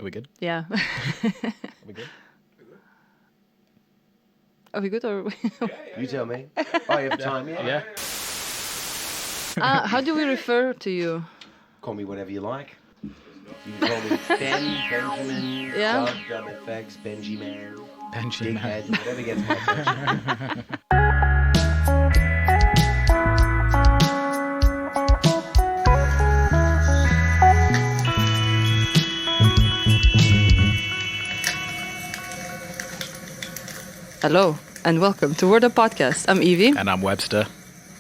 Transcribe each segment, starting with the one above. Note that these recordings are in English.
Are we good? Yeah. Are we good? Are we good or? You tell me. Oh, you have time? Yeah. How do we refer to you? Call me whatever you like. You can call me Ben, Benjamin, Yeah. Doug, FX, Benji-Man, Benji man. Dickhead, whatever gets my attention. Hello and welcome to Word Up Podcast. I'm Evie, And I'm Webster.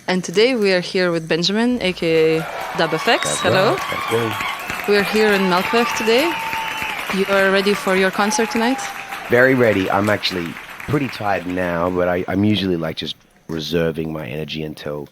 and today we are here with Benjamin, aka doublefix. Hello. That's good. We are here in Melkweg today. You are ready for your concert tonight? Very ready. I'm actually pretty tired now, but I'm usually like just reserving my energy until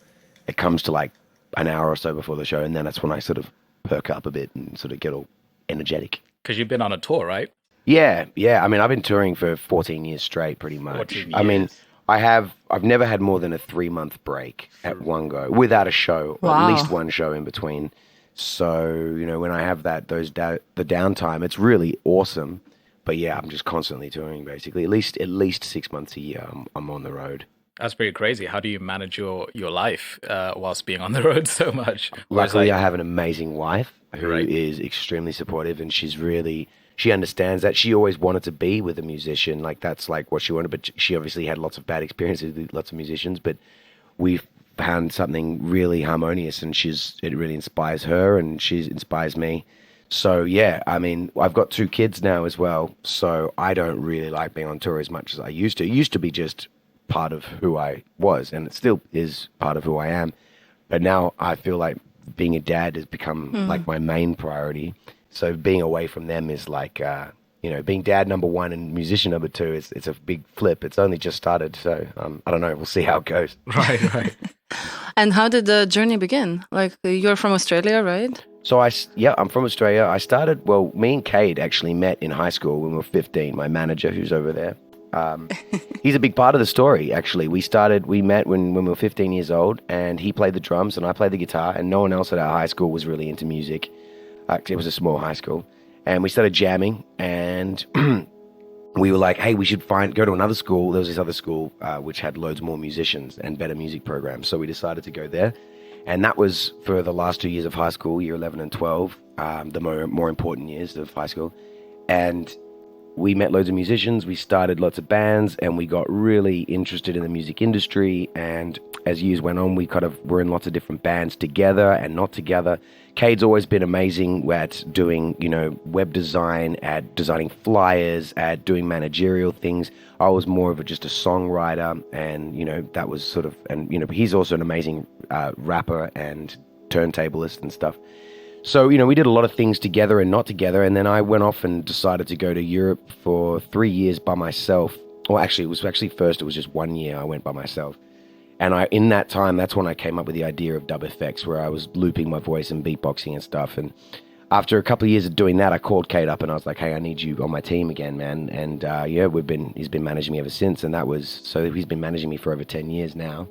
it comes to like an hour or so before the show, and then that's when I sort of perk up a bit and sort of get all energetic. Because you've been on a tour, right? Yeah. I mean, I've been touring for 14 years straight, pretty much. 14 I mean, years. I've never had more than a 3-month break at one go without a show, or Wow. at least one show in between. So, you know, when I have the downtime, it's really awesome. But yeah, I'm just constantly touring, basically. At least 6 months a year, I'm on the road. That's pretty crazy. How do you manage your life whilst being on the road so much? Whereas, Luckily, like, I have an amazing wife who is Right. extremely supportive, and she understands that. She always wanted to be with a musician, like that's like what she wanted, but she obviously had lots of bad experiences with lots of musicians, but we've found something really harmonious, and it really inspires her, and she inspires me. So yeah, I mean, I've got 2 kids now as well, so I don't really like being on tour as much as I used to. It used to be just part of who I was, and it still is part of who I am. But now I feel like being a dad has become like my main priority. So being away from them is like, being dad number 1 and musician number 2. It's a big flip. It's only just started, so I don't know. We'll see how it goes. Right. And how did the journey begin? Like, you're from Australia, right? So I'm from Australia. Me and Cade actually met in high school when we were 15. My manager, who's over there, he's a big part of the story, actually. We met when we were 15 years old, and he played the drums and I played the guitar, and no one else at our high school was really into music. It was a small high school, and we started jamming, and we were like, hey, we should go to another school. There was this other school which had loads more musicians and better music programs, so we decided to go there. And that was for the last 2 years of high school, year 11 and 12, the more important years of high school. And we met loads of musicians, we started lots of bands, and we got really interested in the music industry. And as years went on, we kind of were in lots of different bands together and not together. Cade's always been amazing at doing, web design, at designing flyers, at doing managerial things. I was more of just a songwriter, and, that was sort of, but he's also an amazing rapper and turntablist and stuff. So, we did a lot of things together and not together, and then I went off and decided to go to Europe for 3 years by myself. Well, actually, it was just 1 year I went by myself. And in that time, that's when I came up with the idea of doublefix, where I was looping my voice and beatboxing and stuff. And after a couple of years of doing that, I called Cade up and I was like, hey, I need you on my team again, man. And he's been managing me ever since. And he's been managing me for over 10 years now.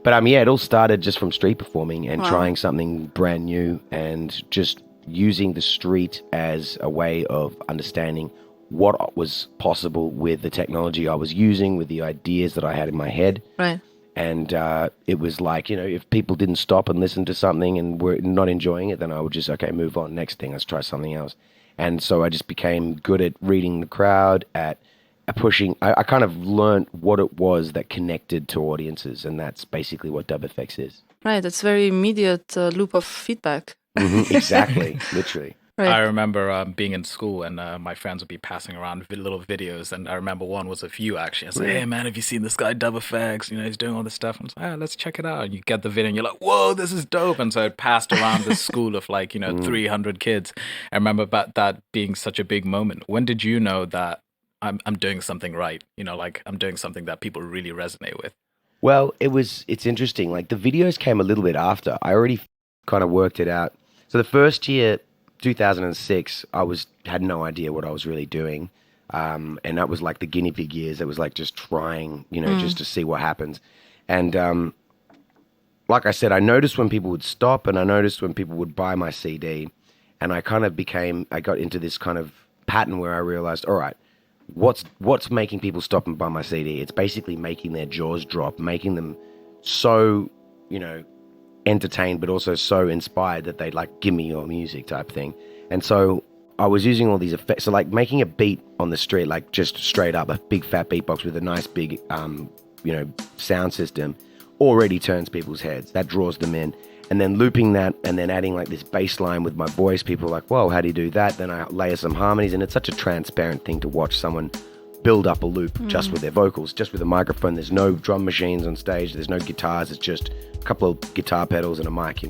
But it all started just from street performing and trying something brand new and just using the street as a way of understanding what was possible with the technology I was using, with the ideas that I had in my head. Right. And it was like, if people didn't stop and listen to something and were not enjoying it, then I would just, move on. Next thing, let's try something else. And so I just became good at reading the crowd, at pushing. I kind of learned what it was that connected to audiences, and that's basically what doublefix is. Right. It's very immediate loop of feedback. Exactly, literally. Right. I remember being in school and my friends would be passing around little videos, and I remember one was of you actually. I was like, hey man, have you seen this guy doublefix? He's doing all this stuff. And I was like, let's check it out. And you get the video and you're like, whoa, this is dope. And so it passed around the school of 300 kids. I remember about that being such a big moment. When did you know that I'm doing something right? I'm doing something that people really resonate with. Well, it's interesting. Like the videos came a little bit after. I already kind of worked it out. So the first year, 2006, I had no idea what I was really doing. And that was like the guinea pig years. It was like just trying, just to see what happens. And like I said, I noticed when people would stop, and I noticed when people would buy my CD, and I got into this kind of pattern where I realized, all right, what's making people stop and buy my CD? It's basically making their jaws drop, making them so, entertained, but also so inspired that they like, give me your music type thing. And so I was using all these effects. So like making a beat on the street, like just straight up a big fat beatbox with a nice big, sound system already turns people's heads. That draws them in. And then looping that and then adding like this bass line with my voice, people are like, whoa, how do you do that? Then I layer some harmonies, and it's such a transparent thing to watch someone build up a loop just with their vocals, just with a microphone. There's no drum machines on stage. There's no guitars. It's just a couple of guitar pedals and a mic,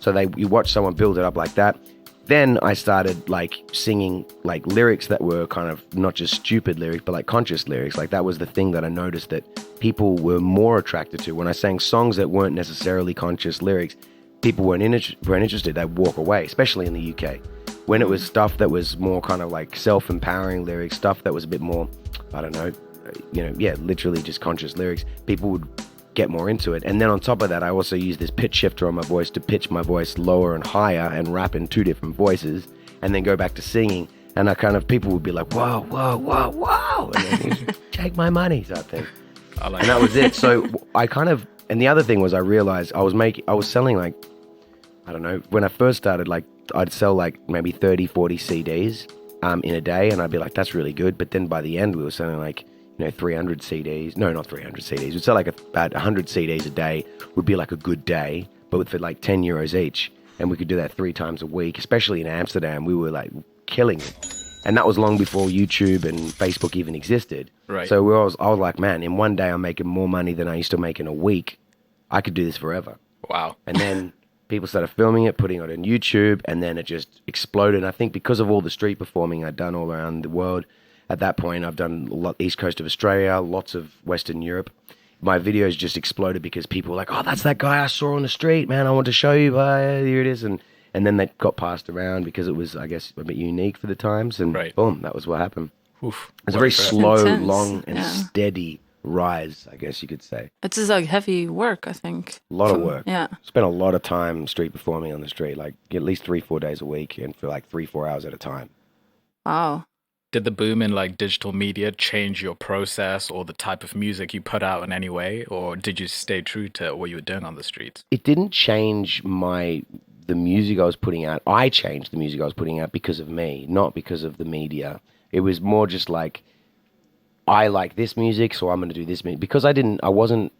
So you watch someone build it up like that. Then I started like singing like lyrics that were kind of not just stupid lyrics, but like conscious lyrics. Like that was the thing that I noticed that people were more attracted to. When I sang songs that weren't necessarily conscious lyrics, people weren't interested. They'd walk away, especially in the UK. When it was stuff that was more kind of like self-empowering lyrics, stuff that was a bit more, I don't know, literally just conscious lyrics, people would get more into it. And then on top of that, I also use this pitch shifter on my voice to pitch my voice lower and higher and rap in two different voices, and then go back to singing. And people would be like, whoa, whoa, whoa, whoa, and then take my money type thing. And that was it. So and the other thing was I realized I was selling like, I don't know, when I first started, like I'd sell like maybe 30, 40 CDs in a day, and I'd be like, that's really good. But then by the end, we were selling like, 300 CDs. No, not 300 CDs. We'd sell like about 100 CDs a day would be like a good day, but for like 10 euros each. And we could do that 3 times a week, especially in Amsterdam. We were like killing it. And that was long before YouTube and Facebook even existed. Right. So I was like, man, in one day I'm making more money than I used to make in a week. I could do this forever. Wow. And then people started filming it, putting it on YouTube, and then it just exploded. And I think because of all the street performing I'd done all around the world, at that point I've done a lot East Coast of Australia, lots of Western Europe. My videos just exploded because people were like, oh, that's that guy I saw on the street, man. I want to show you. Here it is. And then they got passed around because it was, I guess, a bit unique for the times. And boom, that was what happened. Oof. It's a very slow, intense. long, and steady rise, I guess you could say. It's just like heavy work, I think. A lot of work. Yeah. Spent a lot of time street performing on the street, like at least 3-4 days a week, and for like 3-4 hours at a time. Wow. Did the boom in like digital media change your process or the type of music you put out in any way, or did you stay true to what you were doing on the streets? It didn't change the music I was putting out. I changed the music I was putting out because of me, not because of the media. It was more just like, I like this music, so I'm going to do this music. Because I wasn't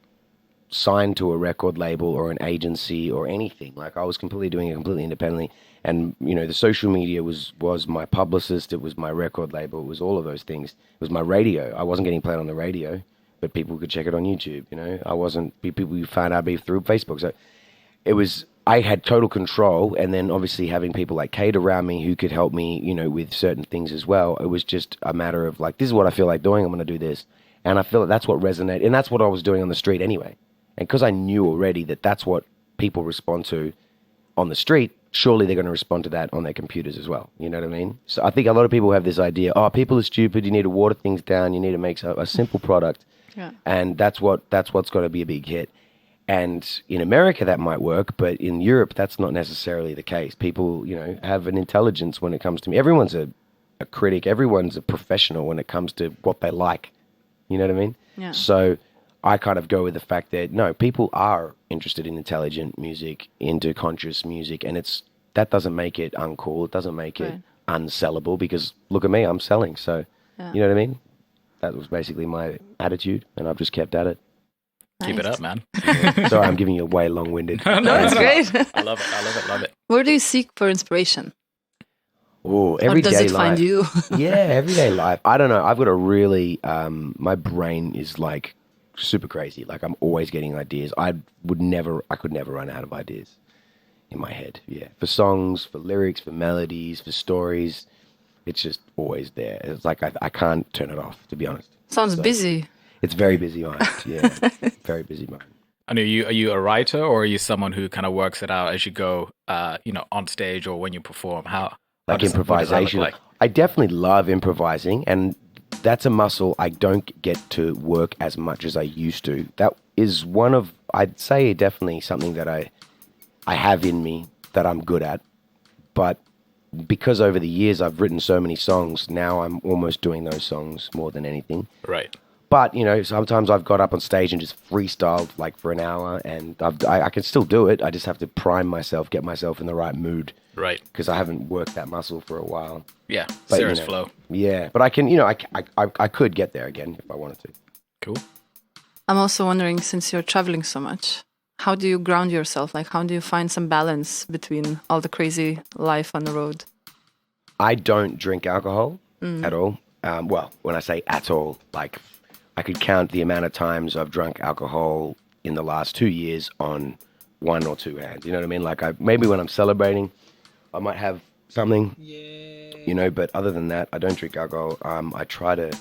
signed to a record label or an agency or anything. Like I was completely doing it completely independently. And, the social media was my publicist. It was my record label. It was all of those things. It was my radio. I wasn't getting played on the radio, but people could check it on YouTube, I wasn't, people found out through Facebook. So I had total control. And then obviously having people like Kate around me who could help me, with certain things as well. It was just a matter of like, this is what I feel like doing. I'm going to do this. And I feel like that's what resonated. And that's what I was doing on the street anyway. And because I knew already that that's what people respond to on the street, surely they're going to respond to that on their computers as well. You know what I mean? So I think a lot of people have this idea, people are stupid. You need to water things down. You need to make a simple product. Yeah. And that's what's going to be a big hit. And in America, that might work, but in Europe, that's not necessarily the case. People, have an intelligence when it comes to me. Everyone's a critic. Everyone's a professional when it comes to what they like. You know what I mean? Yeah. So I kind of go with the fact that, no, people are interested in intelligent music, into conscious music, and that doesn't make it uncool. It doesn't make it unsellable, because look at me, I'm selling. So, You know what I mean? That was basically my attitude, and I've just kept at it. Keep it up, man. Sorry, I'm giving you a way long-winded. No, it's great. I love it. Love it. Where do you seek for inspiration? Oh, everyday life. Or does it find you? Yeah, everyday life. I don't know. I've got a really, my brain is like super crazy. Like I'm always getting ideas. I could never run out of ideas in my head. Yeah. For songs, for lyrics, for melodies, for stories. It's just always there. It's like I can't turn it off, to be honest. Sounds busy. It's very busy mind. Yeah. Very busy mind. And are you a writer, or are you someone who kind of works it out as you go, on stage or when you perform? How like improvisation. Like? I definitely love improvising, and that's a muscle I don't get to work as much as I used to. That is I'd say definitely something that I have in me that I'm good at, but because over the years I've written so many songs, now I'm almost doing those songs more than anything. Right. But, you know, sometimes I've got up on stage and just freestyled like for an hour, and I can still do it. I just have to prime myself, get myself in the right mood. Right. Because I haven't worked that muscle for a while. Yeah. But, Serious you know, flow. Yeah. But I can, you know, I could get there again if I wanted to. Cool. I'm also wondering, since you're traveling so much, how do you ground yourself? Like, how do you find some balance between all the crazy life on the road? I don't drink alcohol at all. Well, when I say at all, like I could count the amount of times I've drunk alcohol in the last 2 years on one or two hands. You know what I mean? Like maybe when I'm celebrating, I might have something, you know, but other than that, I don't drink alcohol. I try to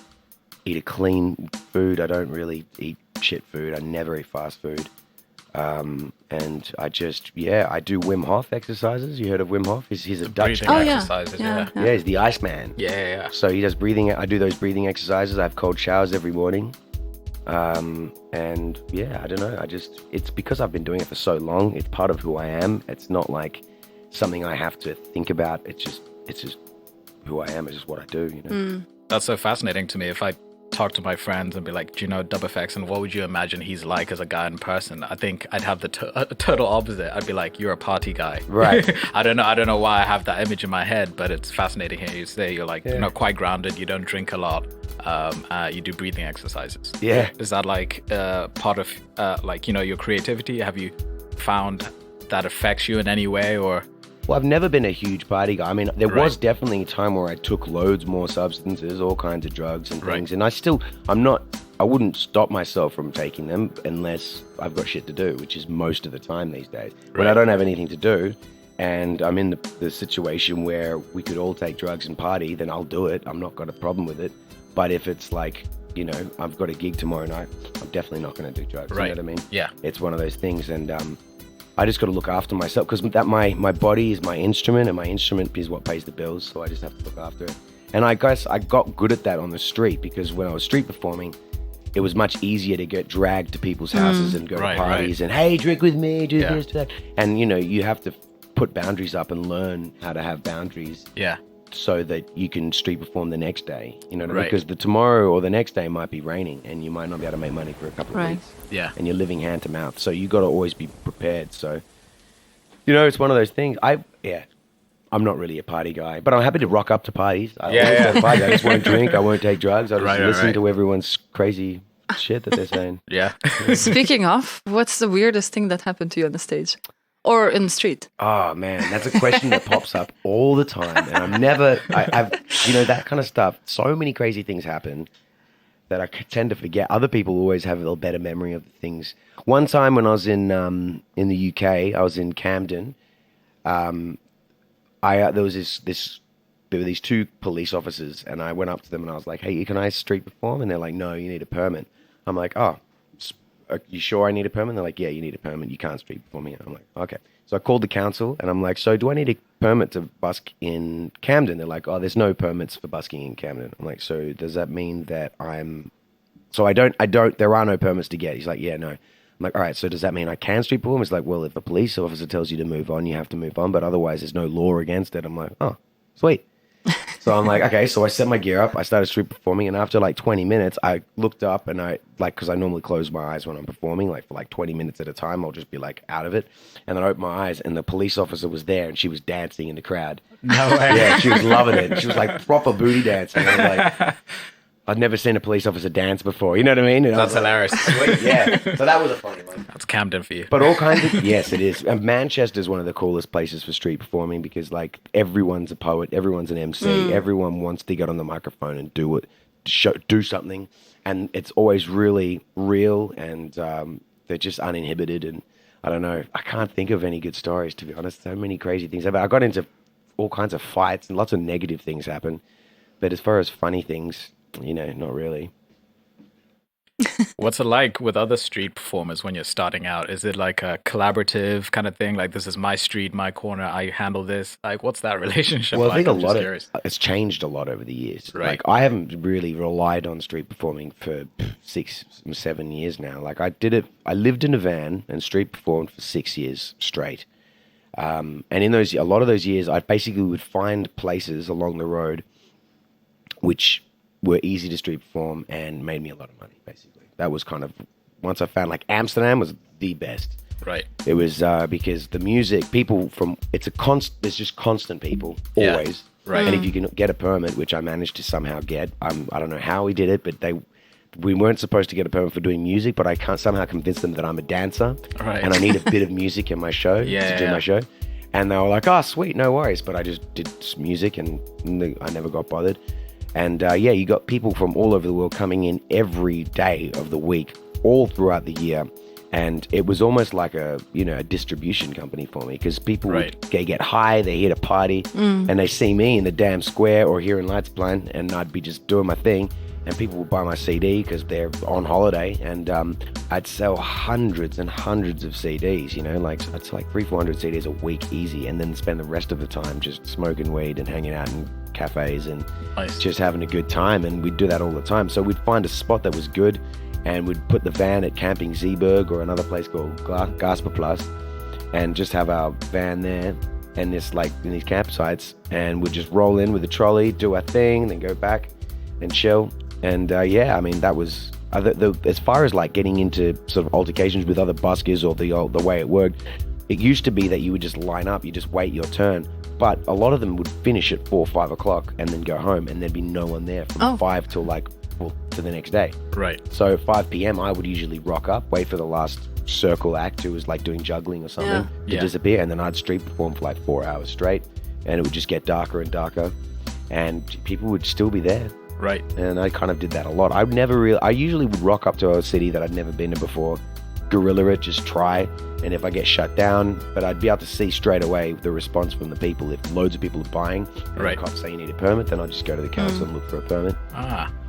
eat a clean food. I don't really eat shit food. I never eat fast food. And I just, I do Wim Hof exercises. You heard of Wim Hof? He's a Dutch Breathing guy. exercises, yeah. Yeah, he's the Iceman. Yeah. So he does breathing. I do those breathing exercises. I have cold showers every morning. And yeah, I don't know. It's because I've been doing it for so long. It's part of who I am. It's not like something I have to think about. It's just who I am. It's just what I do, you know? That's so fascinating to me. If I talk to my friends and be like, do you know doublefix, and what would you imagine he's like as a guy in person? I think I'd have the total opposite. I'd be like, you're a party guy. Right. I don't know why I have that image in my head, but it's fascinating hearing you say you're like, you know, quite grounded, you don't drink a lot, you do breathing exercises. Yeah. Is that like part of like, you know, your creativity? Have you found that affects you in any way? Or Well, I've never been a huge party guy. I mean, there was definitely a time where I took loads more substances, all kinds of drugs and things. And I wouldn't stop myself from taking them unless I've got shit to do, which is most of the time these days. When I don't have anything to do and I'm in the situation where we could all take drugs and party, then I'll do it. I'm not got a problem with it. But if it's like, you know, I've got a gig tomorrow night, I'm definitely not going to do drugs. You know what I mean? Yeah. It's one of those things. And, I just got to look after myself because my body is my instrument and my instrument is what pays the bills. So I just have to look after it. And I guess I got good at that on the street because when I was street performing, it was much easier to get dragged to people's houses and go to parties and, hey, drink with me, do this, do that. And, you know, you have to put boundaries up and learn how to have boundaries. Yeah. So that you can street perform the next day, you know what I mean? Because the tomorrow or the next day might be raining and you might not be able to make money for a couple of weeks. Yeah. And you're living hand to mouth. So you got to always be prepared. So, you know, it's one of those things. I'm not really a party guy, but I'm happy to rock up to parties. I just won't drink. I won't take drugs. I just listen to everyone's crazy shit that they're saying. Speaking of, what's the weirdest thing that happened to you on the stage? Or in the street? Oh, man, that's a question that pops up all the time. And I've, you know, that kind of stuff. So many crazy things happen that I tend to forget. Other people always have a little better memory of things. One time when I was in the UK, I was in Camden. There was there were these two police officers, and I went up to them and I was like, hey, can I street perform? And they're like, no, you need a permit. I'm like, oh. Are you sure I need a permit? They're like, yeah, you need a permit. You can't street perform here. I'm like, okay. So I called the council and I'm like, so do I need a permit to busk in Camden? They're like, oh, there's no permits for busking in Camden. I'm like, so does that mean that there are no permits to get? He's like, yeah, no. I'm like, all right, so does that mean I can street perform? He's like, well, if a police officer tells you to move on, you have to move on, but otherwise there's no law against it. I'm like, oh, sweet. So I'm like, okay, so I set my gear up, I started street performing, and after like 20 minutes, I looked up and because I normally close my eyes when I'm performing, like for like 20 minutes at a time, I'll just be like out of it. And then I opened my eyes and the police officer was there and she was dancing in the crowd. No way. Yeah, she was loving it. She was like proper booty dancing. I was like, I'd never seen a police officer dance before. You know what I mean? And that's hilarious. Sweet, yeah. So that was a funny one. That's Camden for you. But all kinds of, yes, it is. And Manchester is one of the coolest places for street performing because like everyone's a poet, everyone's an MC, everyone wants to get on the microphone and do something. And it's always really real and they're just uninhibited. And I don't know, I can't think of any good stories, to be honest. So many crazy things. I got into all kinds of fights and lots of negative things happen. But as far as funny things, you know, not really. What's it like with other street performers when you're starting out? Is it like a collaborative kind of thing? Like, this is my street, my corner, I handle this. Like, what's that relationship like? I think it's changed a lot over the years. Right. Like, I haven't really relied on street performing for 6-7 years now. Like, I lived in a van and street performed for 6 years straight. And in a lot of those years, I basically would find places along the road which were easy to street perform and made me a lot of money, basically. That was kind of, once I found, like, Amsterdam was the best. Right. It was because the music, people from, there's just constant people, Yeah. always. Right. And if you can get a permit, which I managed to somehow get, I don't know how we did it, but we weren't supposed to get a permit for doing music, but I can't somehow convince them that I'm a dancer. Right. And I need a bit of music in my show to do my show. And they were like, oh, sweet, no worries. But I just did music and I never got bothered. And you got people from all over the world coming in every day of the week, all throughout the year. And it was almost like a distribution company for me, because people they get high, they hit a party, and they see me in the damn square or hearing lights playing, and I'd be just doing my thing. And people would buy my CD because they're on holiday, and I'd sell hundreds and hundreds of CDs, like it's like 300-400 CDs a week easy, and then spend the rest of the time just smoking weed and hanging out in cafes and just having a good time. And we'd do that all the time. So we'd find a spot that was good, and we'd put the van at Camping Zeeburg or another place called Gasperplatz, and just have our van there, and just like in these campsites, and we'd just roll in with the trolley, do our thing, then go back and chill. And that was as far as like getting into sort of altercations with other buskers or the way it worked. It used to be that you would just line up, you just wait your turn, but a lot of them would finish at 4 or 5 o'clock and then go home, and there'd be no one there from 5 till to the next day. Right. So at 5 p.m. I would usually rock up, wait for the last circle act who was like doing juggling or something to disappear, and then I'd street perform for like 4 hours straight, and it would just get darker and darker, and people would still be there. Right. And I kind of did that a lot. I usually would rock up to a city that I'd never been to before, guerrilla it, just try. And if I get shut down, but I'd be able to see straight away the response from the people. If loads of people are buying, and the cops say you need a permit, then I'd just go to the council and look for a permit.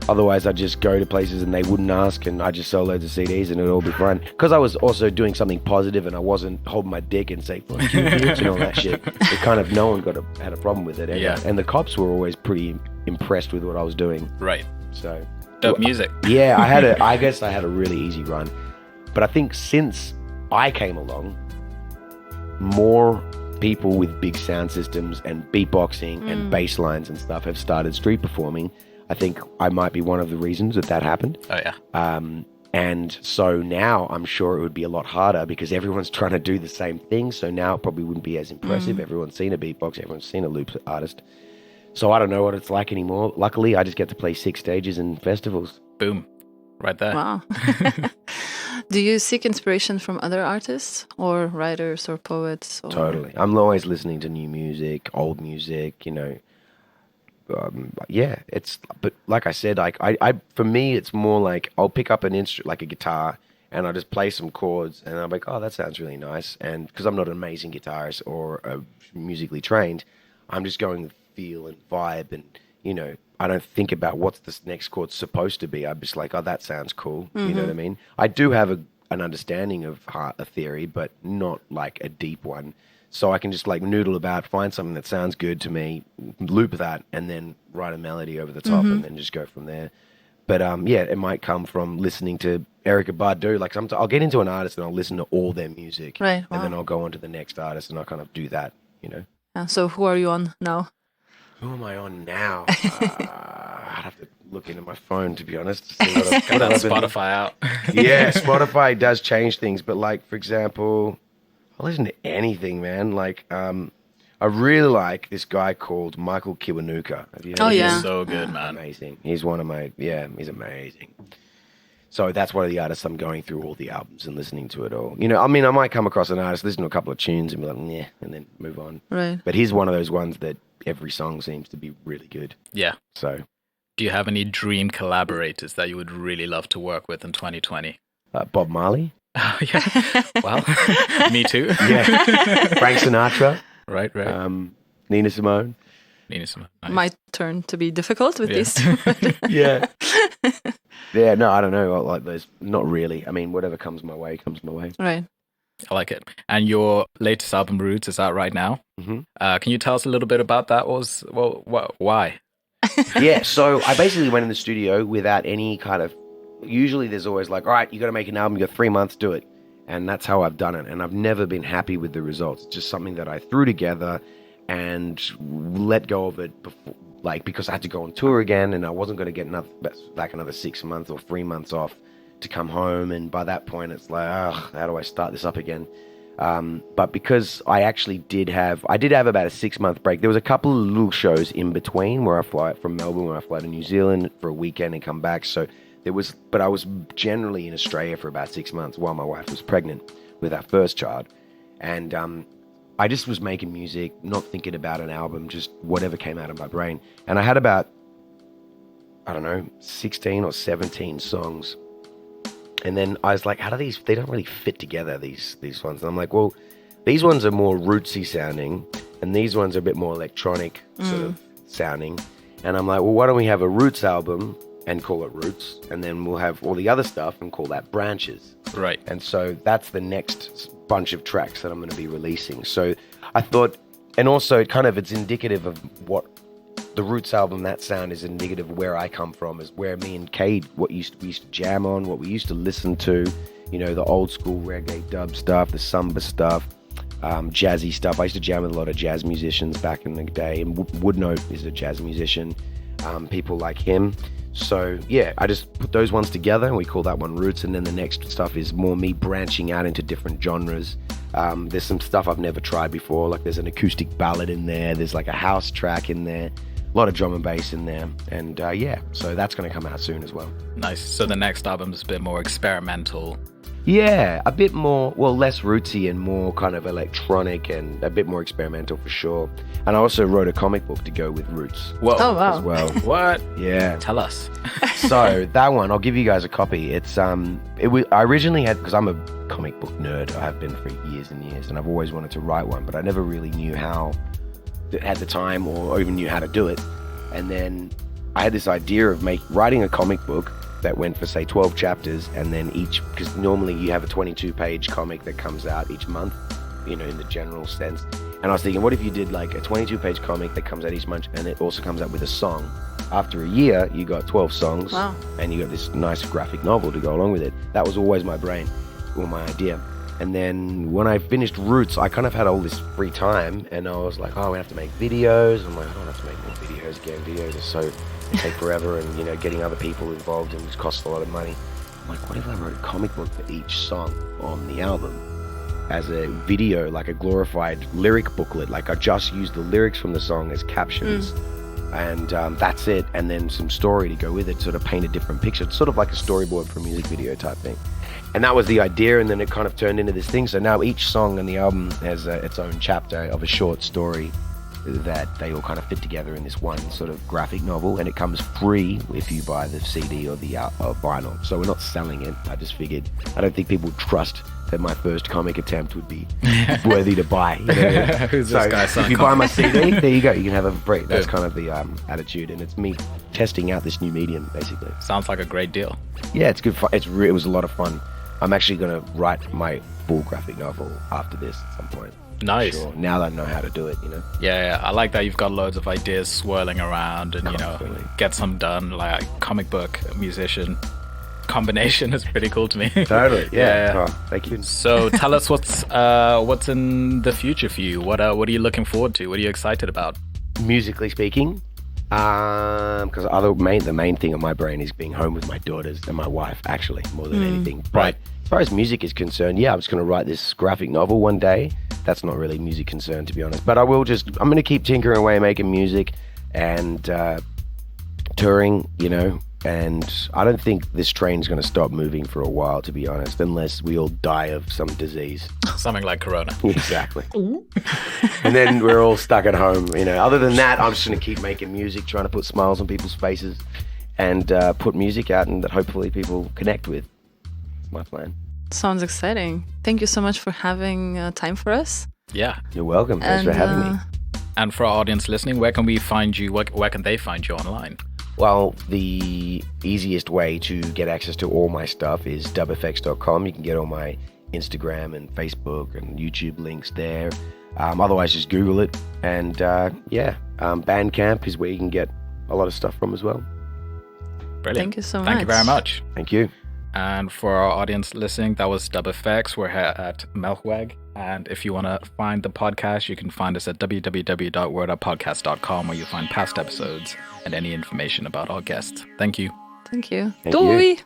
Otherwise, I'd just go to places and they wouldn't ask, and I'd just sell loads of CDs and it'd all be fine. Because I was also doing something positive, and I wasn't holding my dick and saying, fuck you, bitch, and all that shit. It kind of, no one had a problem with it. And the cops were always pretty impressed with what I was doing. Right. So dope music. Yeah, I guess I had a really easy run. But I think since I came along, more people with big sound systems and beatboxing and bass lines and stuff have started street performing. I think I might be one of the reasons that happened. Oh yeah. And so now I'm sure it would be a lot harder because everyone's trying to do the same thing. So now it probably wouldn't be as impressive. Everyone's seen a beatbox, everyone's seen a loop artist. So I don't know what it's like anymore. Luckily, I just get to play 6 stages and festivals. Boom. Right there. Wow. Do you seek inspiration from other artists or writers or poets? Or... Totally. I'm always listening to new music, old music, but like I said, I for me, it's more like I'll pick up an instrument, like a guitar, and I'll just play some chords, and I'm like, oh, that sounds really nice. And because I'm not an amazing guitarist or musically trained, I'm just going with feel and vibe, and I don't think about what's this next chord supposed to be. I'm just like, oh, that sounds cool. You know what I mean? I do have an understanding of a theory, but not like a deep one. So I can just like noodle about, find something that sounds good to me, loop that, and then write a melody over the top, and then just go from there. But it might come from listening to Erykah Badu. Like I'll get into an artist and I'll listen to all their music, right? And then I'll go on to the next artist, and I'll kind of do that. Yeah, so who are you on now? Who am I on now? I'd have to look into my phone, to be honest. To see what I've Spotify out. Yeah, Spotify does change things. But like, for example, I listen to anything, man. Like, I really like this guy called Michael Kiwanuka. Have you heard of him? He's so good, man. Amazing. He's one of my, he's amazing. So that's one of the artists I'm going through all the albums and listening to it all. I might come across an artist, listen to a couple of tunes and be like, yeah, and then move on. Right. But he's one of those ones that every song seems to be really good. Yeah. So, do you have any dream collaborators that you would really love to work with in 2020? Bob Marley. Oh, yeah. Well, me too. Yeah. Frank Sinatra. Right. Nina Simone. Nice. My turn to be difficult with these two. Yeah. Yeah, no, I don't know. Like those, not really. I mean, whatever comes my way, comes my way. Right. I like it. And your latest album, Roots, is out right now. Mm-hmm. Can you tell us a little bit about that? Why? Yeah, so I basically went in the studio without any kind of... Usually there's always like, all right, you got to make an album, you got 3 months, do it. And that's how I've done it. And I've never been happy with the results. It's just something that I threw together and let go of it before, like, because I had to go on tour again, and I wasn't going to get another 6 months or 3 months off to come home. And by that point, it's like, how do I start this up again? But because I actually did have about a 6-month break. There was a couple of little shows in between where I fly from Melbourne, where I fly to New Zealand for a weekend and come back. So but I was generally in Australia for about 6 months while my wife was pregnant with our first child. And I just was making music, not thinking about an album, just whatever came out of my brain. And I had about, 16 or 17 songs. And then I was like, they don't really fit together, these ones. And I'm like, well, these ones are more rootsy sounding, and these ones are a bit more electronic sort of sounding. And I'm like, well, why don't we have a roots album and call it Roots, and then we'll have all the other stuff and call that Branches. Right. And so that's the next bunch of tracks that I'm going to be releasing. So I thought, and also it's indicative of what the Roots album, that sound is indicative of where I come from, is where me and Cade, we used to jam on, what we used to listen to, the old school reggae dub stuff, the samba stuff, jazzy stuff. I used to jam with a lot of jazz musicians back in the day, and Woodnote is a jazz musician, people like him. So yeah, I just put those ones together and we call that one Roots. And then the next stuff is more me branching out into different genres. There's some stuff I've never tried before, like there's an acoustic ballad in there, there's like a house track in there, a lot of drum and bass in there. And so that's going to come out soon as well. Nice. So the next album is a bit more experimental. Yeah, a bit more, less rootsy and more kind of electronic and a bit more experimental for sure. And I also wrote a comic book to go with Roots. Whoa. Oh, wow. As well. What? Yeah. Tell us. So that one, I'll give you guys a copy. It's I originally had, because I'm a comic book nerd, I have been for years and years, and I've always wanted to write one, but I never really knew how at the time or even knew how to do it. And then I had this idea of writing a comic book that went for say 12 chapters, and then because normally you have a 22-page comic that comes out each month, in the general sense. And I was thinking, what if you did like a 22-page comic that comes out each month, and it also comes out with a song? After a year, you got 12 songs. Wow. And you got this nice graphic novel to go along with it. That was always my brain, or my idea. And then when I finished Roots, I kind of had all this free time, and I was like, we have to make videos. I'm like, I don't have to make more videos again. Videos are so take forever, and getting other people involved, and it costs a lot of money. I'm like, what if I wrote a comic book for each song on the album as a video, like a glorified lyric booklet? Like I just used the lyrics from the song as captions, and that's it, and then some story to go with it, sort of paint a different picture. It's sort of like a storyboard for a music video type thing. And that was the idea, and then it kind of turned into this thing. So now each song on the album has its own chapter of a short story that they all kind of fit together in this one sort of graphic novel, and it comes free if you buy the CD or the vinyl. So we're not selling it. I just figured, I don't think people trust that my first comic attempt would be worthy to buy. Who's this guy? If you buy my CD, there you go. You can have a free. That's kind of the attitude, and it's me testing out this new medium, basically. Sounds like a great deal. Yeah, it's good fun. It was a lot of fun. I'm actually going to write my full graphic novel after this at some point. Nice. Sure. Now that I know how to do it, Yeah, I like that you've got loads of ideas swirling around, and Constantly. Get some done. Like comic book, musician combination is pretty cool to me. Totally. Yeah. Oh, thank you. So tell us what's in the future for you. What are you looking forward to? What are you excited about? Musically speaking, because the main thing on my brain is being home with my daughters and my wife, actually, more than anything. But Right. as far as music is concerned, I'm just going to write this graphic novel one day. That's not really music concerned, to be honest. But I'm going to keep tinkering away, making music and touring, and I don't think this train's going to stop moving for a while, to be honest, unless we all die of some disease. Something like Corona. Exactly. And then we're all stuck at home, Other than that, I'm just going to keep making music, trying to put smiles on people's faces and put music out and that hopefully people connect with. That's my plan. Sounds exciting. Thank you so much for having time for us. Yeah. You're welcome. Thanks for having me. And for our audience listening, where can we find you? Where can they find you online? Well, the easiest way to get access to all my stuff is doublefix.com. You can get all my Instagram and Facebook and YouTube links there. Otherwise, just Google it. And Bandcamp is where you can get a lot of stuff from as well. Brilliant. Thank you so much. Thank you very much. Thank you. And for our audience listening, that was doublefix. We're here at Melkweg. And if you want to find the podcast, you can find us at www.wordupodcast.com, where you'll find past episodes and any information about our guests. Thank you. Thank you. Thank Doei!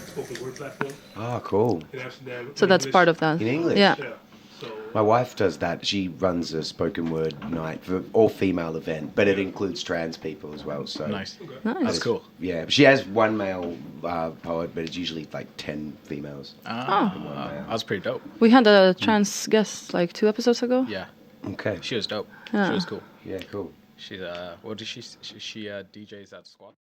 Spoken word platform Oh, cool. in Amsterdam. So that's part of that. In English? Yeah. Yeah. So My wife does that. She runs a spoken word night for all-female event, but it includes trans people as well. So Nice. Nice. That's cool. Yeah, she has one male poet, but it's usually like 10 females. That's pretty dope. We had a trans guest like 2 episodes ago. Yeah. Okay. She was dope. Yeah. She was cool. Yeah, cool. She's, what did she DJs at Squat?